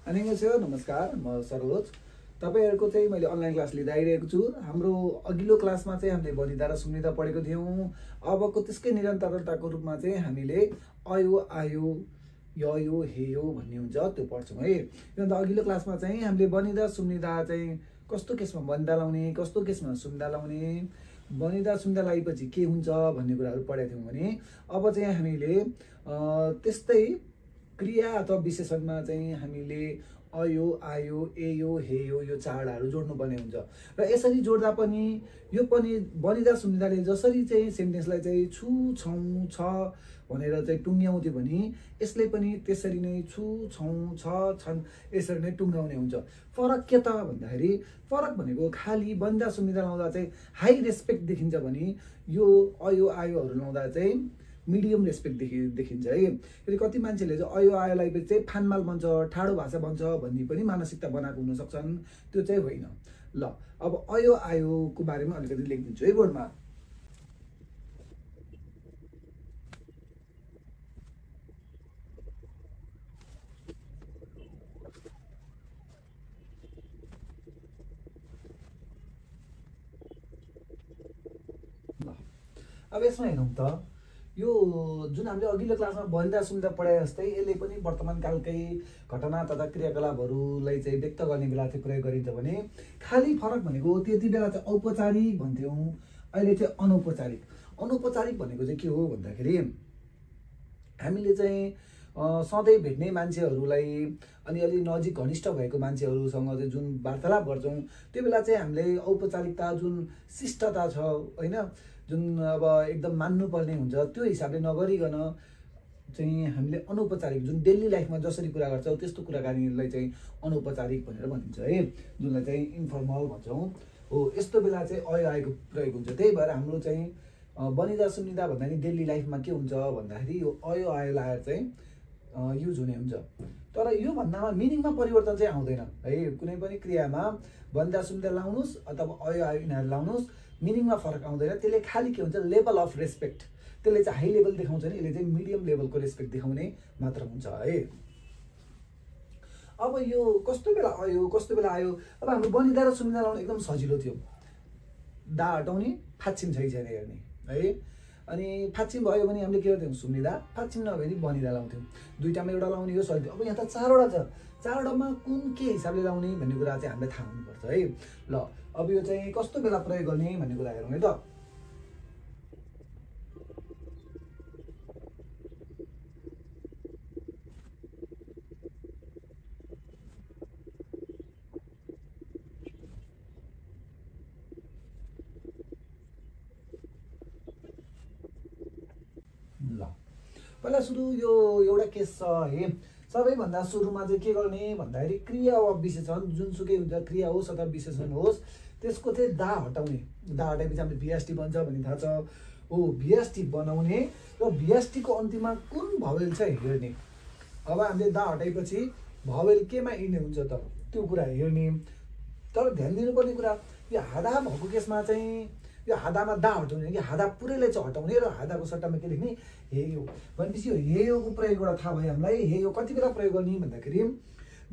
अन्यसेवा नमस्कार, म सरोज। तपाईहरुको चाहिँ मैले अनलाइन क्लास लिँदै आइरहेको छु। हाम्रो अघिल्लो क्लासमा चाहिँ हामीले बनिदा र सुनिदा पढेको थियौं। अबको त्यसकै निरन्तरताको रूपमा चाहिँ हामीले अयो आयो ययो हेयो भन्ने हुन्छ त्यो पढ्छौं है। योभन्दा अघिल्लो क्लासमा चाहिँ हामीले बनिदा सुनिदा चाहिँ कस्तो केसमा बनिदा लाउने, कस्तो केसमा सुनिदा लाउने, बनिदा सुनिदा लाएपछि के हुन्छ भन्ने कुराहरु पढेका थियौं भने अब चाहिँ हामीले त्यस्तै क्रिया अथवा विशेषणमा चाहिँ हामीले अयो आयो एयो हेयो यो चारवटाहरु जोड्नु पर्ने हुन्छ र यसरी जोड्दा पनि यो पनि बनिदा सुनिदाले जसरी चाहिँ सेन्टेन्सलाई चाहिँ छु छौ छ भनेर चाहिँ टुङ्ग्याउँथ्यो भने यसले पनि त्यसरी नै छु छौ छ छन् यसरी नै टुङ्गाउने हुन्छ। फरक के त भन्दाखेरि फरक भनेको खाली बनिदा सुनिदा लाउँदा चाहिँ हाई रेस्पेक्ट देखिन्छ भने यो अयो आयोहरु लाउँदा चाहिँ मिडियम रेस्पेक्ट देखिन्छ है। यदि कति मान्छेले चाहिँ अयो आयोलाई चाहिँ फानमाल भन्छ, ठाडो भाषा भन्छ भन्ने पनि मानसिकता बनाएको हुन सक्छन्, त्यो चाहिँ होइन। ल अब अयो आयोको बारेमा अलिकति लेखिदिन्छु है बोर्डमा। अब यसमा हेरौँ त, यो जुन हामीले अघिल्लो क्लासमा बनिदा सुनिदा पढाए जस्तै यसले पनि वर्तमान कालकै घटना तथा क्रियाकलापहरूलाई चाहिँ व्यक्त गर्ने बेला चाहिँ प्रयोग गरिन्छ भने खाली फरक भनेको त्यति बेला चाहिँ औपचारिक भन्थ्यौं, अहिले चाहिँ अनौपचारिक। अनौपचारिक भनेको चाहिँ के हो भन्दाखेरि हामीले चाहिँ सधैँ भेट्ने मान्छेहरूलाई अनि अलि नजिक घनिष्ठ भएको मान्छेहरूसँग चाहिँ जुन वार्तालाप गर्छौं त्यो बेला चाहिँ हामीले औपचारिकता जुन शिष्टता छ हैन, जुन अब एकदम मान्नुपर्ने हुन्छ त्यो हिसाबले नगरिकन चाहिँ हामीले अनौपचारिक जुन डेली लाइफमा जसरी कुरा गर्छौं त्यस्तो कुराकानीलाई चाहिँ अनौपचारिक भनेर भनिन्छ है, जुनलाई चाहिँ इन्फर्मल भन्छौं। हो यस्तो बेला चाहिँ अयो आयोको प्रयोग हुन्छ। त्यही भएर हाम्रो चाहिँ बनिदा सुनिदा भन्दा नि डेली लाइफमा के हुन्छ भन्दाखेरि यो अयो आयो लगाएर चाहिँ युज हुने हुन्छ। तर यो भन्दामा मिनिङमा परिवर्तन चाहिँ आउँदैन है। कुनै पनि क्रियामा बनिदा सुनिदा लाउनुस् अथवा अयो आयो यिनीहरु लाउनुस्, मिनिङमा फरक आउँदैन। त्यसले खाली के हुन्छ लेभल अफ रेस्पेक्ट, त्यसले चाहिँ हाई लेभल देखाउँछ नि, यसले चाहिँ मिडियम लेभलको रेस्पेक्ट देखाउने मात्र हुन्छ है। अब यो कस्तो बेला अयो कस्तो बेला आयो, अब हाम्रो बनिदा र सुनिदा लाउन एकदम सजिलो थियो। दा हटाउने, फाच्छिम छै छैन हेर्ने है। अनि फाच्छिम भयो भने हामीले के गर्थ्यौं सुनिदा, फाच्छिम नभए नि बनिदा लाउँथ्यौं। दुईटामा एउटा लाउने हो सजिलो। अब यहाँ त चारवटा छ, चारवटामा कुन के हिसाबले लाउने भन्ने कुरा चाहिँ हामीले थाहा हुनुपर्छ है। ल अब यो चाहिँ कस्तो बेला प्रयोग गर्ने भन्ने कुरा हेरौँ है त। ल पहिला सुरु यो एउटा केस छ है। सबैभन्दा सुरुमा चाहिँ के गर्ने भन्दाखेरि क्रिया वा विशेषण जुनसुकै हुन्छ, क्रिया होस् अथवा विशेषण होस्, त्यसको चाहिँ दा हटाउने। दा हटाएपछि हामीले भिएसटी बन्छ भन्ने थाहा छ। हो भिएसटी बनाउने र भिएसटी को अन्तिममा कुन भवेल छ हेर्ने। अब हामीले दा हटाएपछि भवेल केमा इन्ड हुन्छ त त्यो कुरा हेर्ने। तर ध्यान दिनुपर्ने कुरा यो हादा भएको केसमा चाहिँ यो हादामा दा हटाउने कि हादा पुरैलाई चाहिँ हटाउने र हादाको सट्टामा के लेख्ने हेयो भनेपछि यो हेयोको प्रयोगबाट थाहा भयो हामीलाई। हेयो कति बेला प्रयोग गर्ने भन्दाखेरि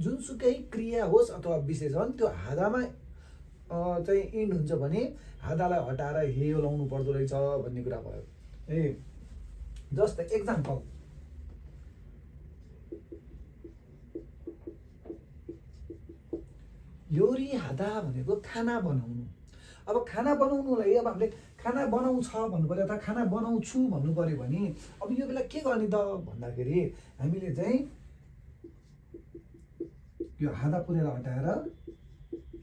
जुनसुकै क्रिया होस् अथवा विशेषण त्यो हादामा चाहिँ इन्ड हुन्छ भने हादालाई हटाएर हेयो लाउनु पर्दो रहेछ भन्ने कुरा भयो है। जस्तै एक्जाम्पल योरी हादा भनेको खाना बनाउनु। अब खाना बनाउनुलाई अब हामीले खाना बनाउँछ भन्नु पर्यो अथवा खाना बनाउँछु भन्नु पर्यो भने अब यो बेला के गर्ने त भन्दाखेरि हामीले चाहिँ यो हादा पुरेर हटाएर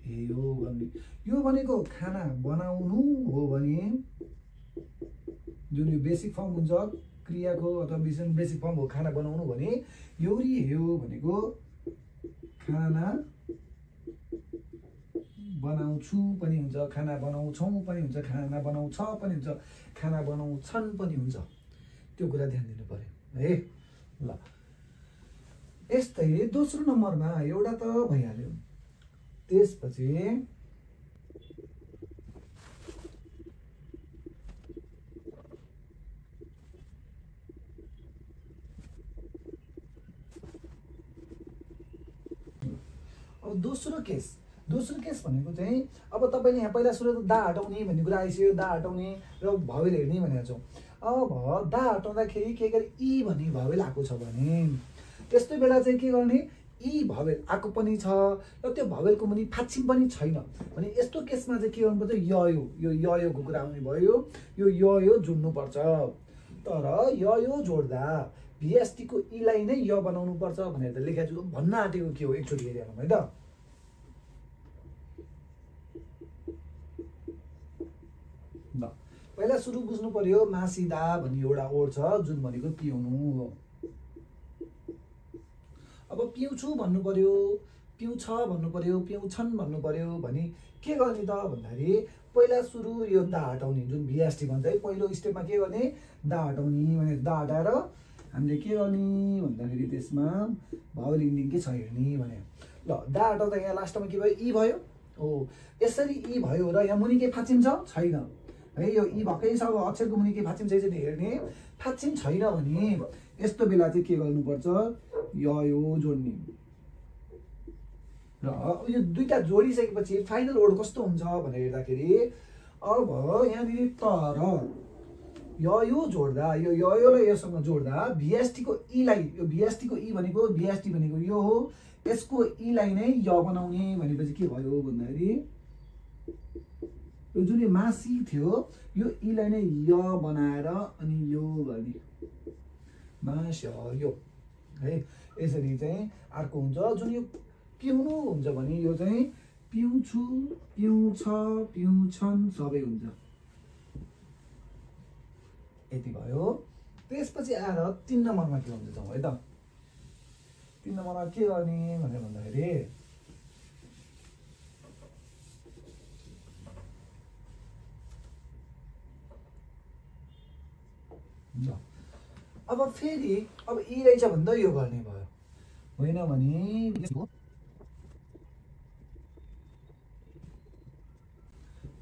हेयो गर्ने। यो भनेको खाना बनाउनु हो भने जुन यो बेसिक फर्म हुन्छ क्रियाको अथवा विशेषण बेसिक फर्म हो खाना बनाउनु भने योरी हेयो भनेको खाना बनाउँछु पनि हुन्छ, खाना बनाउँछौ पनि हुन्छ, खाना बनाउँछ पनि हुन्छ, खाना बनाउँछन् पनि हुन्छ। त्यो कुरा ध्यान दिनु पर्यो है। ल यस्तै दोस्रो नम्बरमा एउटा त भइहाल्यो। त्यसपछि अब दोस्रो केस भनेको चाहिँ अब तपाईँले यहाँ पहिला सुरु दा हटाउने भन्ने कुरा आइसक्यो, दा हटाउने र भवेल हेर्ने भनेको छौँ। अब दा हटाउँदाखेरि के गरी ई भन्ने भवेल आएको छ भने त्यस्तो बेला चाहिँ के गर्ने, ई भवेल आएको पनि छ र त्यो भवेलको मुनि फाच्छिम पनि छैन भने यस्तो केसमा चाहिँ के गर्नुपर्छ, योको कुरा आउने भयो, यो जोड्नुपर्छ। तर यो जोड्दा भिएसटीको ईलाई नै य बनाउनु पर्छ भनेर त लेखेको छु। भन्न आँटेको के हो एकचोटि हेरिहालौँ है त। ल पहिला सुरु बुझ्नु पर्यो, मासिदा भन्ने एउटा ओड छ जुन भनेको पिउनु हो। अब पिउँछु भन्नु पर्यो, पिउँछ भन्नु पर्यो, पिउँछन् भन्नु पर्यो भने के गर्ने त भन्दाखेरि पहिला सुरु यो दा हटाउने जुन भिएसटी भन्छ है, पहिलो स्टेपमा के गर्ने, दा हटाउने भने दा हटाएर हामीले के गर्ने भन्दाखेरि त्यसमा भवेल इन्डिङ के छ हेर्ने भने। ल दा हटाउँदा यहाँ लास्टमा के भयो, ई भयो हो। यसरी ई भयो र यहाँ मुनि के फाच्छिम छ छैन है, यो ई भएकै छ। अब अक्षरको मुनि के फाच्छिम छ हेर्ने, फाच्छिम छैन भने यस्तो बेला चाहिँ के गर्नुपर्छ, यो जोड्ने। र यो दुईटा जोडिसकेपछि फाइनल वर्ड कस्तो हुन्छ भनेर हेर्दाखेरि अब यहाँनिर तर यो जोड्दा यो र योसँग जोड्दा भिएसटीको ईलाई, यो भिएसटीको ई भनेको भिएसटी भनेको यो हो, यसको ईलाई नै य बनाउने भनेपछि के भयो भन्दाखेरि यो जुन मासी थियो यो ईलाई नै य बनाएर अनि यो गर्ने मास्यो है। यसरी चाहिँ अर्को हुन्छ जुन यो पिउनु हुन्छ भने यो चाहिँ पिउँछु, पिउँछ, पिउँछन् सबै हुन्छ। यति भयो। त्यसपछि आएर 3 नम्बरमा के हुन्छ है त। 3 नम्बरमा के गर्ने भनेर भन्दाखेरि अब फेरि अब ई रहेछ भन्दा यो गर्ने भयो, होइन भने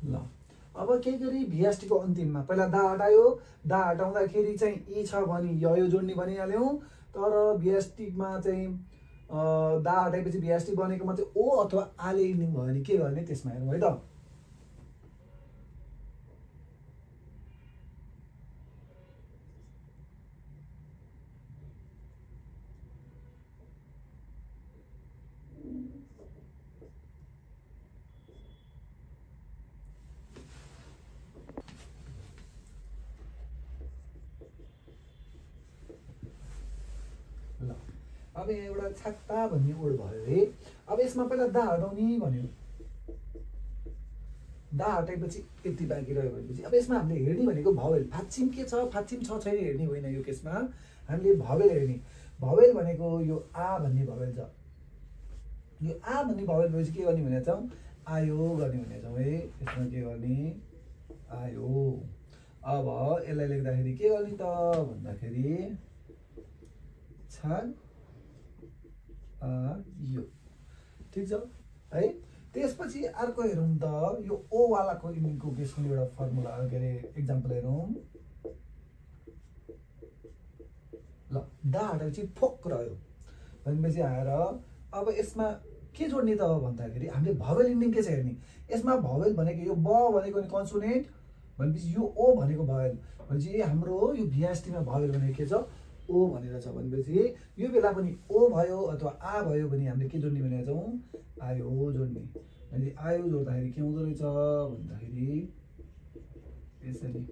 ल अब के गरी भिएसटीको अन्तिममा पहिला दा हटायो, दा हटाउँदाखेरि चाहिँ ई छ भने यो जोड्ने भनिहाल्यौँ। तर भिएसटीमा चाहिँ दा हटाएपछि भिएसटी बनेकोमा चाहिँ ओ अथवा आले इन्डिङ भयो भने के गर्ने त्यसमा हेरौँ है त। अब यहाँ एउटा छाता भन्ने वर्ड भयो है। अब यसमा पहिला दा हटाउने भन्यो, दा हटाएपछि यति बाँकी रह्यो भनेपछि अब यसमा हामीले हेर्ने भनेको भवेल, फाच्छिम के छ फाच्छिम छ छैन हेर्ने होइन। यो केसमा हामीले भवेल हेर्ने। भवेल भनेको यो आ भन्ने भवेल छ, यो आ भन्ने भवेल भएपछि के गर्ने भनेको छौँ, आयो गर्ने भनेको छौँ है। यसमा के गर्ने, आयो। अब यसलाई लेख्दाखेरि के गर्ने त भन्दाखेरि छाग यो, ठिक छ है। त्यसपछि अर्को हेरौँ त यो ओ वालाको इन्डिङको केसको एउटा फर्मुला के अरे एक्जाम्पल हेरौँ। ल दा हटाएपछि फोक रह्यो भनेपछि आएर अब यसमा के जोड्ने त भन्दाखेरि हामीले भवेल इन्डिङ के छ हेर्ने। यसमा भवेल भनेको यो ब भनेको नि कन्सोनेन्ट भनेपछि यो ओ भनेको भवेल भनेपछि हाम्रो यो भिएसटीमा भवेल भनेको के छ, ओ भनेर छ भनेपछि यो बेला पनि ओ भयो अथवा आ भयो भने हामीले के जोड्ने भनेको छौँ, आयो जोड्ने। अनि आयो जोड्दाखेरि के हुँदो रहेछ भन्दाखेरि यसरी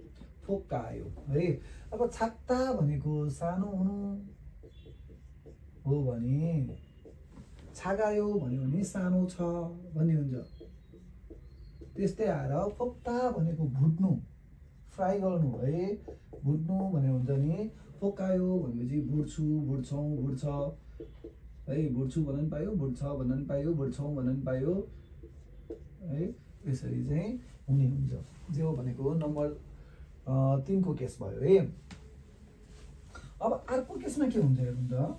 फोक्का आयो है। अब छाता भनेको सानो हुनु हो भने छागायो भन्यो भने सानो छ भन्ने हुन्छ। त्यस्तै आएर फोक्ता भनेको भुट्नु, फ्राई गर्नु है। भुट्नु भन्ने हुन्छ नि, फोकायो भनेपछि भुट्छु, भुट्छौँ, भुट्छ है। भुट्छु भन्न पनि पायो, भुट्छ भन्न पनि पायो, भुट्छौँ भन्न पनि पायो है। यसरी चाहिँ हुने हुन्छ। जो भनेको नम्बर 3 को केस भयो है। अब अर्को केसमा के हुन्छ हेर्नु त।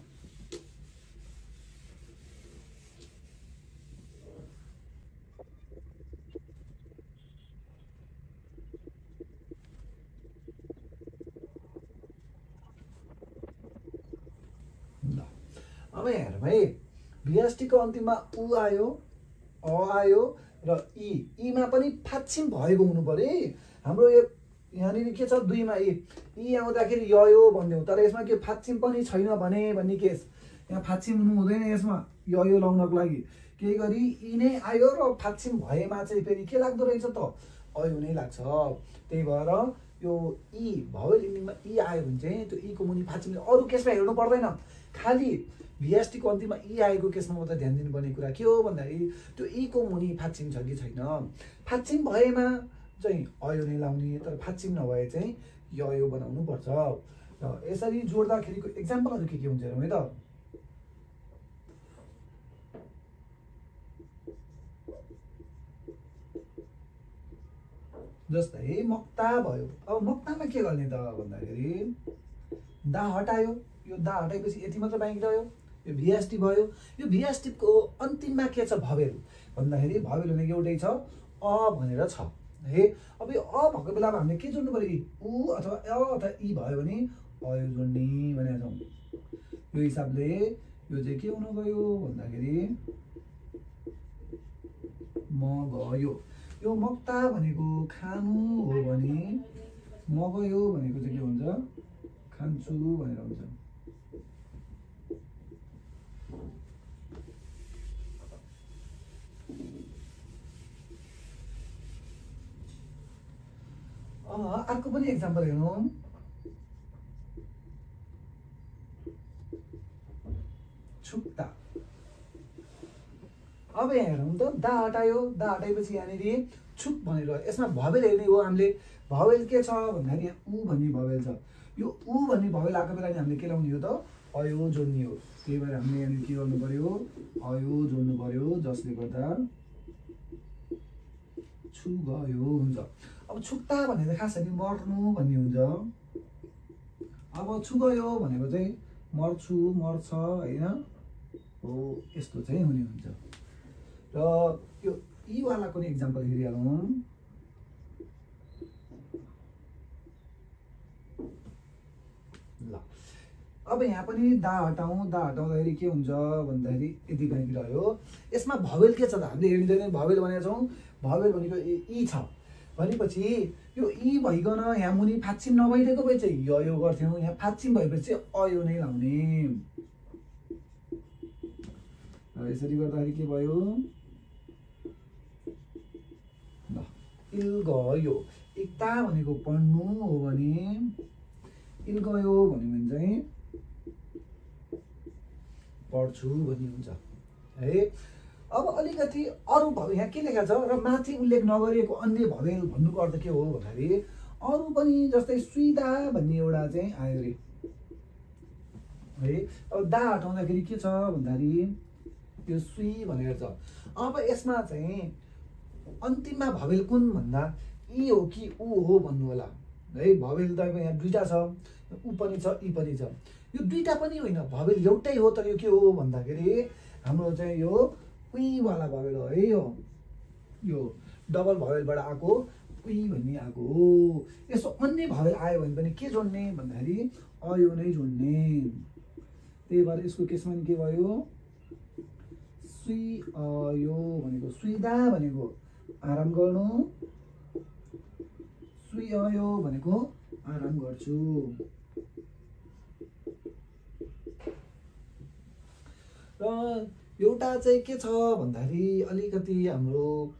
अब हेरौँ है, VST को अन्तिममा उ आयो, अ आयो र ईमा पनि फाच्छिम भएको हुनु पर्यो है। हाम्रो यहाँनिर के छ 2 मा ई आउँदाखेरि यो भन्ने हो, तर यसमा के फाच्छिम पनि छैन भने भन्ने केस, यहाँ फाच्छिम हुनु हुँदैन यसमा यो लाउनको लागि। केही गरी ई नै आयो र फाच्छिम भएमा चाहिँ फेरि के लाग्दो रहेछ त अयो नै लाग्छ। त्यही भएर यो ई भावेल इन्डिङमा ई आयो भने चाहिँ त्यो ई को मुनि फाच्छिम, अरू केसमा हेर्नु पर्दैन, खालि VST को अन्तिममा ई आएको केसमा मात्रै ध्यान दिनुपर्ने कुरा के हो भन्दाखेरि त्यो ई को मुनि फाच्छिम छ कि छैन। फाच्छिम भएमा चाहिँ अयो नै लाउने, तर फाच्छिम नभए चाहिँ यो बनाउनु पर्छ। र यसरी जोड्दाखेरिको एक्जाम्पलहरू के हुन्छ हेरौँ है त। जस्तै मक्ता भयो। अब मक्तामा के गर्ने त भन्दाखेरि दा हटायो, यो दा हटाएपछि यति मात्र बाँकी रह्यो, यो VST भयो। यो VST को अन्तिममा के छ भवेल भन्दाखेरि भवेल भनेको एउटै छ अ भनेर छ है। अब यो अ भएको बेलामा हामीले के जोड्नु पर्यो, उ अथवा अ अथवा ई भयो भने अयो जोड्ने भनेर छौँ। यो हिसाबले यो चाहिँ के हुनु गयो भन्दाखेरि म गयो। यो मक्ता भनेको खानु हो भने म गयो भनेको चाहिँ के हुन्छ खान्छु भनेर हुन्छ। अर्को पनि एक्जाम्पल हेरौँ। छुक्ता। अब यहाँ हेरौँ त, दा हटायो, दा हटाएपछि यहाँनिर छुक भनेर, यसमा भवेल हेर्ने हो हामीले। भवेल के छ भन्दाखेरि यहाँ उ भन्ने भवेल छ। यो उ भन्ने भवेल आएको बेला हामीले के लाउने हो त अयो जोड्ने हो। त्यही भएर हामीले यहाँनिर के गर्नु पर्यो अयो जोड्नु पर्यो, जसले गर्दा छु गयो हुन्छ। अब छुक्ता भनेको खास गरी मर्नु भन्ने हुन्छ। अब छु गयो भनेको चाहिँ मर्छु, मर्छ होइन हो, यस्तो चाहिँ हुने हुन्छ। र यो ई वालाको नि एक्जाम्पल हेरिहालौँ। ल अब यहाँ पनि दा हटाउँ, दा हटाउँदाखेरि के हुन्छ भन्दाखेरि यति बाँकी रह्यो। यसमा भवेल के छ त हामीले हेरिँदैन, भवेल भनेको छौँ। भवेल भनेको ई छ भनेपछि यो ई भइकन यहाँ मुनि फाच्छिम नभइदिएको भए चाहिँ यो गर्थ्यौँ, यहाँ फाच्छिम भएपछि अयो नै लाउने। यसरी गर्दाखेरि के भयो ल इल गयो। एकता भनेको पढ्नु हो भने इल गयो भन्यो भने चाहिँ पढ्छु भन्ने हुन्छ है। अब अलिकति अरू भवेल यहाँ के लेखा छ र माथि उल्लेख नगरिएको अन्य भवेल भन्नुको अर्थ के हो भन्दाखेरि अरू पनि जस्तै सुइदा भन्ने एउटा चाहिँ आयो अरे है। अब दा हटाउँदाखेरि के छ भन्दाखेरि यो सुई भनेर छ। अब यसमा चाहिँ अन्तिममा भवेल कुन भन्दा ई हो कि उ हो भन्नु होला है। भवेल त यहाँ दुईटा छ, उ पनि छ ई पनि छ। यो दुईटा पनि होइन, भवेल एउटै हो, तर यो के हो भन्दाखेरि हाम्रो चाहिँ यो उही वाला भवेल हो है। यो डबल भवेलबाट आएको उही भन्ने आएको हो। यसो अन्य भवेल आयो भने पनि के जोड्ने भन्दाखेरि अयो नै जोड्ने। त्यही भएर यसको केसमा के भयो सुई अयो भनेको सुइदा भनेको आराम गर्नु, सुई अयो भनेको आराम गर्छु। र एउटा चाहिँ के छ भन्दाखेरि अलिकति हाम्रो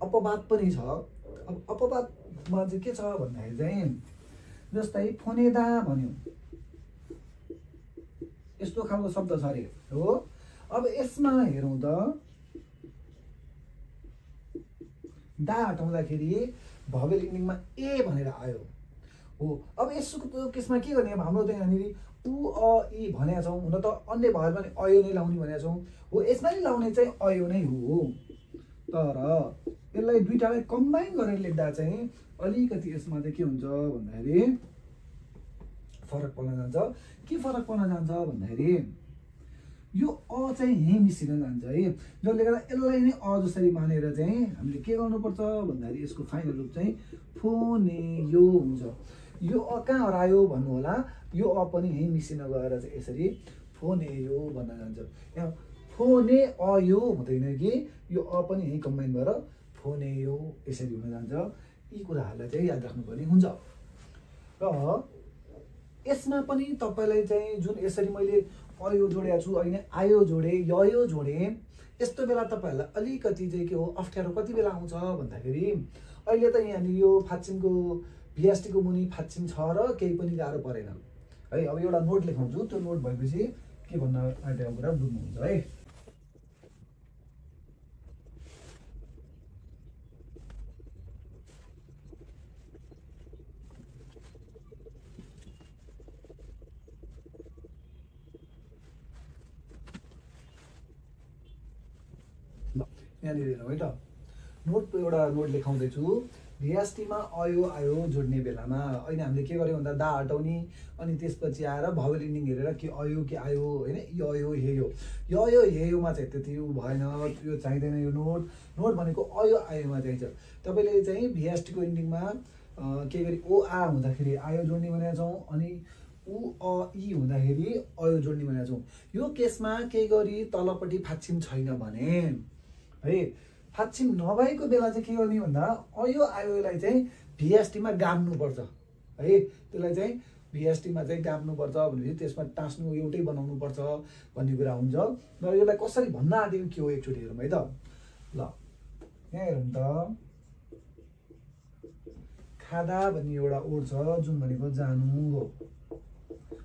अपवाद पनि छ। अब अपवादमा चाहिँ के छ भन्दाखेरि चाहिँ जस्तै फोनेदा भन्यो, यस्तो खालको शब्द छ अरे हो। अब यसमा हेरौँ त दा हटाउँदाखेरि भवेल इन्डिङमा ए भनेर आयो हो। अब यसको केसमा के गर्ने, अब हाम्रो त यहाँनिर उ अ ई भनेका छौँ, हुन त अन्य भवेल पनि अयो नै लाउने भनेका छौँ हो। यसमा नि लाउने चाहिँ अयो नै हो, तर यसलाई दुईटालाई कम्बाइन गरेर लेख्दा चाहिँ अलिकति यसमा चाहिँ के हुन्छ भन्दाखेरि फरक पर्न जान्छ। के फरक पर्न जान्छ भन्दाखेरि यो अ चाहिँ यहीँ मिसिन जान्छ है, जसले गर्दा यसलाई नै अ जसरी मानेर चाहिँ हामीले के गर्नुपर्छ भन्दाखेरि यसको फाइनल रूप चाहिँ फोनेयो हुन्छ। यो अ कहाँ हरायो भन्नु होला, यो अ पनि यहीँ मिसिन गएर चाहिँ यसरी फोनेयो भन्न जान्छ। यहाँ फोने अयो हुँदैन कि यो अ पनि यही कम्बाइन भएर फोने यो यसरी हुन जान्छ। यी कुराहरूलाई चाहिँ याद राख्नुपर्ने हुन्छ। र यसमा पनि तपाईँलाई चाहिँ जुन यसरी मैले अयो जोडेको छु, अहिले आयो जोडे, यो जोडे, यस्तो बेला तपाईँहरूलाई अलिकति चाहिँ के हो अप्ठ्यारो कति बेला आउँछ भन्दाखेरि अहिले त यहाँनिर यो फाच्चिमको भिएसटीको मुनि फाच्चिम छ र केही पनि गाह्रो परेन है। अब एउटा नोट लेखाउँछु, त्यो नोट भएपछि के भन्न आँटेको कुरा बुझ्नुहुन्छ है। यहाँनिर हेरौँ है त, नोट एउटा नोट लेखाउँदैछु। भिएसटीमा अयो आयो जोड्ने बेलामा अहिले हामीले के गर्यौँ भन्दा दा हटाउने अनि त्यसपछि आएर भावल इन्डिङ हेरेर कि अयो कि आयो होइन, यो हेयोमा चाहिँ त्यति भएन, त्यो चाहिँदैन। यो नोट भनेको अयो आयोमा चाहिन्छ। तपाईँले चाहिँ भिएसटीको इन्डिङमा के गरी ओ आ हुँदाखेरि आयो जोड्ने भनेका छौँ, अनि उ अ इ हुँदाखेरि अयो जोड्ने भनेका छौँ। यो केसमा के गरी तलपट्टि फाच्चिम छैन भने है, फाच्चिम नभएको बेला चाहिँ के गर्ने भन्दा अयो आयोलाई चाहिँ भिएसटीमा गाब्नुपर्छ है। त्यसलाई चाहिँ भिएसटीमा चाहिँ गाब्नुपर्छ भनेपछि त्यसमा टाँस्नु एउटै बनाउनुपर्छ भन्ने कुरा हुन्छ। र यसलाई कसरी भन्न आँटेको के हो एकचोटि हेरौँ है त। ल यहाँ हेरौँ त, खादा भन्ने एउटा ओड छ जुन भनेको जानु हो।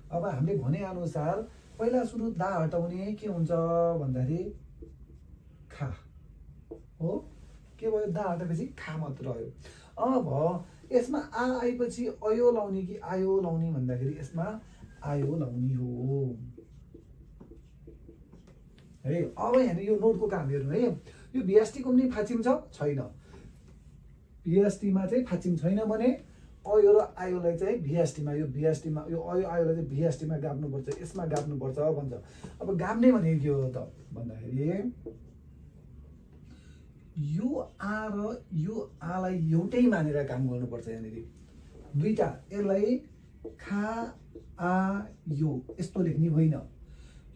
अब हामीले भनेअनुसार पहिला सुरु दा हटाउने के हुन्छ भन्दाखेरि खा हो, के भयो दा हटेपछि खा मात्र रह्यो। अब यसमा आ आएपछि अयो लाउने कि आयो लाउने भन्दाखेरि यसमा आयो लाउने हो है। अब यहाँनिर यो नोटको काम हेर्नु है, यो भिएसटीको पनि फाच्चिम छ छैन। भिएसटीमा चाहिँ फाच्चिम छैन भने अयो र आयोलाई चाहिँ भिएसटीमा यो अयो आयोलाई चाहिँ भिएसटीमा गाब्नुपर्छ, यसमा गाब्नुपर्छ भन्छ। अब गाब्ने भनेको के हो त भन्दाखेरि यो आ र यो आलाई एउटै मानेर काम गर्नुपर्छ। यहाँनिर दुईटा, यसलाई खा आ यो यस्तो लेख्ने होइन।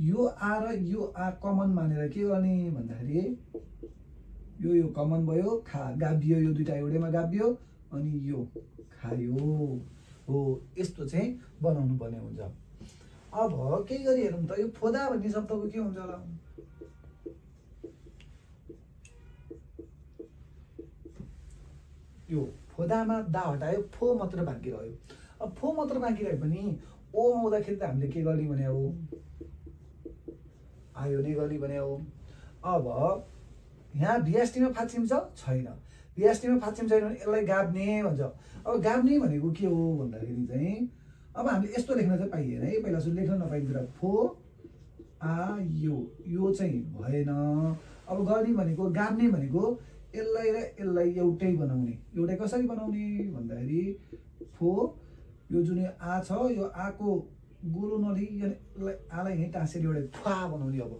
यो आ र यो आ कमन मानेर के गर्ने भन्दाखेरि यो कमन भयो, खा गाभियो, यो दुईटा एउटैमा गाभियो अनि यो खायो हो, यस्तो चाहिँ बनाउनु पर्ने हुन्छ। अब के गरी हेरौँ त, यो फोदा भन्ने शब्दको के हुन्छ होला, यो फोदामा दा हटायो, फो मात्र बाँकी रह्यो। अब फो मात्र बाँकी रहे पनि ओ आउँदाखेरि त हामीले के गर्ने भने हो आयो नै गर्ने भने हो। अब यहाँ भिएसटीमा फाच्चिम छ छैन, भिएसटीमा फाच्चिम छैन भने यसलाई गाब्ने भन्छ। अब गाब्ने भनेको के हो भन्दाखेरि चाहिँ अब हामीले यस्तो लेख्न चाहिँ पाइएन है, पहिला सुरु लेख्न नपाइने कुरा फो आ यो चाहिँ भएन। अब गर्ने भनेको गाब्ने भनेको यसलाई र यसलाई एउटै बनाउने। एउटै कसरी बनाउने भन्दाखेरि फो यो जुन आ छ यो आको गोलो नलिकन यसलाई आलाई यहीँ टाँसेर एउटै फुवा बनाउने। अब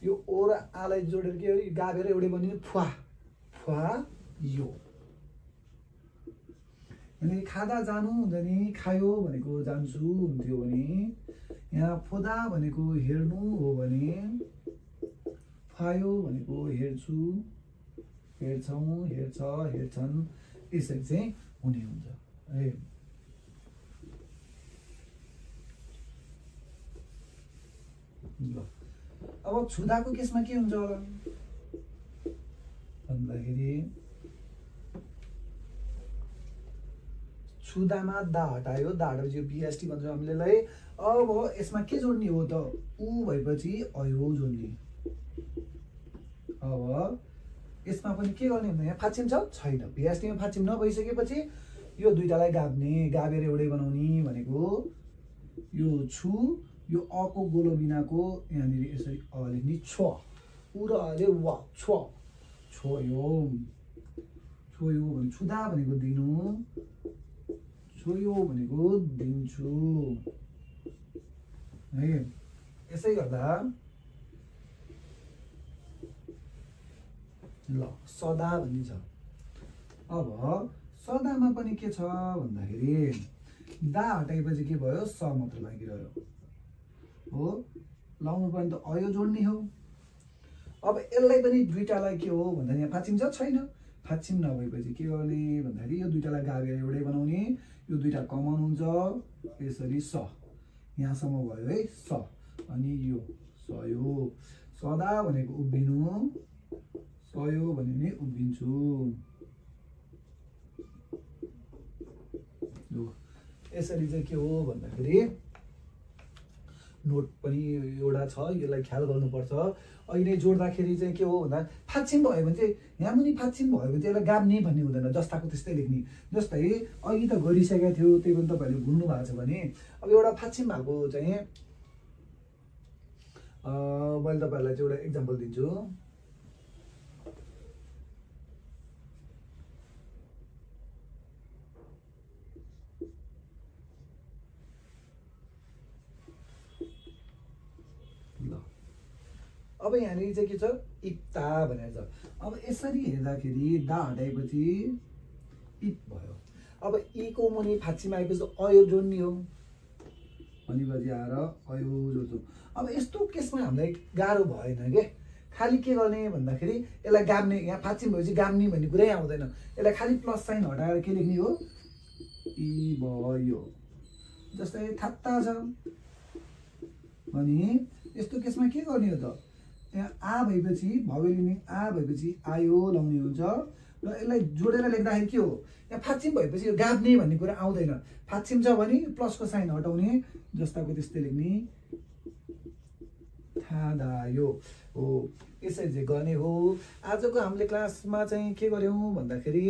यो ओ र आलाई जोडेर के अरे गाबेर एउटै बनिने फुवा यो। अनि खादा जानु हुन्छ नि, खायो भनेको जान्छु हुन्थ्यो भने, यहाँ फोदा भनेको हेर्नु हो भने, फायो भनेको हेर्छु, हेर्छौँ, हेर्छ, हेर्छन्, यसरी चाहिँ हुने हुन्छ है। ल अब छुदाको केसमा के हुन्छ होला भन्दाखेरि छुदामा दा हटायो, दा हटाएपछि भिएसटी भन्छौँ हामीले। अब यसमा के जोड्ने हो त, उ भएपछि अयो जोड्ने। अब यसमा पनि के गर्ने भन्दा यहाँ फाच्चिम छ छैन, भिएसटीमा फाच्चिम नभइसकेपछि यो दुईटालाई गाब्ने, गाबेर एउटै बनाउने भनेको यो छु, यो अको गोलो बिनाको यहाँनिर यसरी अ लेख्ने छ, उ र अले वा छोयो भने छुदा भनेको दिनु, छोयो भनेको दिन्छु है। यसै गर्दा ल सदा भन्ने छ। अब सदामा पनि के छ भन्दाखेरि दा हटाएपछि के भयो, स मात्र बाँकी रह्यो हो। लाउनु पर्ने त अयो जोड्ने हो, अब यसलाई पनि दुईटालाई के हो भन्दा यहाँ फाचिम छ छैन, फाचिम नभएपछि के गर्ने भन्दाखेरि यो दुईटालाई गाडेर एउटै बनाउने, यो दुईटा कमन हुन्छ, यसरी स यहाँसम्म भयो है स, अनि यो सयो, सदा भनेको उभिनु, सयो भने नि उभिन्छु। यसरी चाहिँ के हो भन्दाखेरि नोट पनि एउटा छ, यसलाई ख्याल गर्नुपर्छ। अहिले जोड्दाखेरि चाहिँ के हो भन्दा फाचिम भयो भने चाहिँ यहाँ पनि फाचिम भयो भने चाहिँ यसलाई गाब्ने भन्ने हुँदैन, जस्ताको त्यस्तै लेख्ने। जस्तै अघि त गरिसकेको थियो, त्यही पनि तपाईँहरूले भुल्नु भएको छ भने अब एउटा फाचिम भएको चाहिँ मैले तपाईँहरूलाई चाहिँ एउटा इक्जाम्पल दिन्छु। अब यहाँनिर चाहिँ के छ, इप्ता भनेर छ। अब यसरी हेर्दाखेरि दा हटाएपछि इप भयो। अब ईको मुनि फाचिम आएपछि अयो जोड्ने हो, भनेपछि आएर अयो जोड्छौँ। अब यस्तो केसमा हामीलाई गाह्रो भएन के, खालि के गर्ने भन्दाखेरि यसलाई गाब्ने, यहाँ फाचिम भएपछि गाब्ने भन्ने कुरै आउँदैन। यसलाई खालि प्लस साइन हटाएर के लेख्ने हो, इ भयो। जस्तै थात्ता छ भने यस्तो केसमा के गर्ने हो त, यहाँ आ भएपछि भवेल इन्डिङ आ भएपछि आयो लाउने हुन्छ, र यसलाई जोडेर लेख्दाखेरि के हो, यहाँ फाचिम भएपछि यो गाब्ने भन्ने कुरा आउँदैन। फाचिम छ भने प्लसको साइन हटाउने, जस्ताको त्यस्तै लेख्ने, थादायो हो। यसरी चाहिँ गर्ने हो। आजको हामीले क्लासमा चाहिँ के गर्यौँ भन्दाखेरि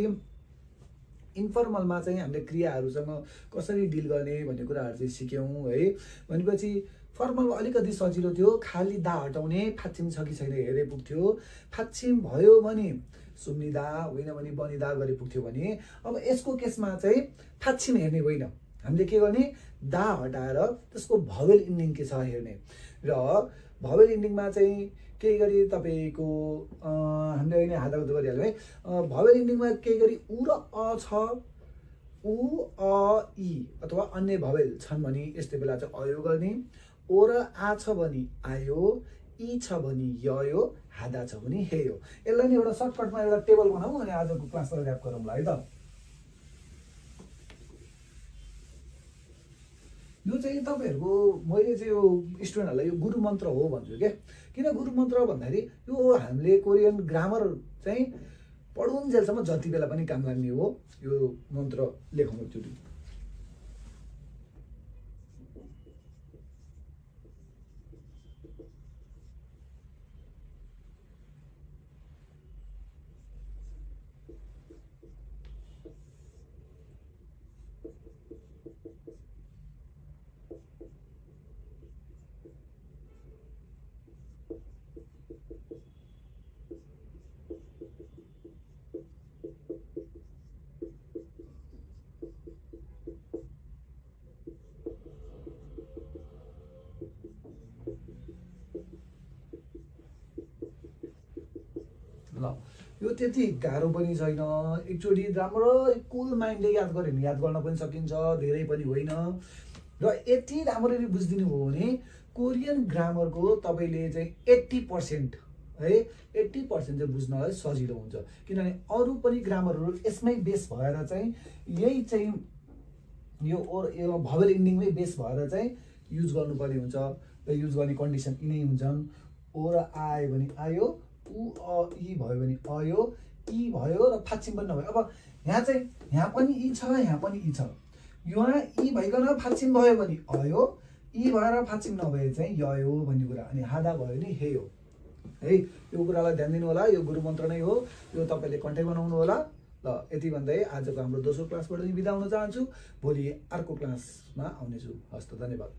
इन्फर्मलमा चाहिँ हामीले क्रियाहरूसँग कसरी डिल गर्ने भन्ने कुराहरू चाहिँ सिक्यौँ है। भनेपछि फर्मल अलिकति सजिलो थियो, खालि दा हटाउने, फाचिम छ कि छैन हेरे पुग्थ्यो। फाचिम भयो भने सुम्निदा, होइन भने बनिदा गरे पुग्थ्यो भने अब यसको केसमा चाहिँ फाचिम हेर्ने होइन, हामीले के गर्ने, दा हटाएर त्यसको भवेल इन्डिङ के छ हेर्ने। र भवेल इन्डिङमा चाहिँ केही गरी तपाईँको हामीले अहिले हात गरिहाल्यौँ है। भवेल इन्डिङमा केही गरी उ र अ छ, उ अ इ अथवा अन्य भवेल छन् भने यस्तो बेला चाहिँ अयो गर्ने, ओ र आ छ भने आयो, इ छ भने ययो, हादा छ भने हेयो। यसलाई नै एउटा सर्टकटमा एउटा टेबल बनाऊ अनि आजको क्लासलाई ऱ्याप गरौँला है त। यो चाहिँ तपाईँहरूको मैले चाहिँ यो स्टुडेन्टहरूलाई यो गुरु मन्त्र हो भन्छु क्या। किन गुरु मन्त्र भन्दाखेरि यो हामीले कोरियन ग्रामर चाहिँ पढुन्जेलसम्म जति बेला पनि काम लाग्ने हो। यो मन्त्र लेखौँ एकचोटि। ल यो त्यति गाह्रो पनि छैन, एकचोटि राम्रो कुल माइन्डले याद गऱ्यो भने याद गर्न पनि सकिन्छ, धेरै पनि होइन। र यति राम्ररी बुझिदिनु भयो भने कोरियन ग्रामरको तपाईँले चाहिँ 80% है 80% चाहिँ बुझ्नलाई सजिलो हुन्छ। किनभने अरू पनि ग्रामरहरू यसमै बेस भएर चाहिँ यही चाहिँ यो भवेल इन्डिङमै बेस भएर चाहिँ युज गर्नुपर्ने हुन्छ। र युज गर्ने कन्डिसन यिनै हुन्छन्। ओ र आयो भने आयो, उ अ इ भयो भने अयो, इ भयो र फाचिम पनि नभयो। अब यहाँ चाहिँ यहाँ पनि इ छ, यहाँ पनि इ छ, यहाँ इ भइकन फाचिम भयो भने अयो, इ भएर फाचिम नभए चाहिँ ययो भन्ने कुरा, अनि हादा भयो भने हेयो है। यो कुरालाई ध्यान दिनु होला। यो गुरु मन्त्र नै हो, यो तपाईँले कन्ट्याक्ट बनाउनु होला। ल यति भन्दै आजको हाम्रो दोस्रो क्लासबाट बिदा हुन चाहन्छु। भोलि अर्को क्लासमा आउनेछु। हस्त, धन्यवाद।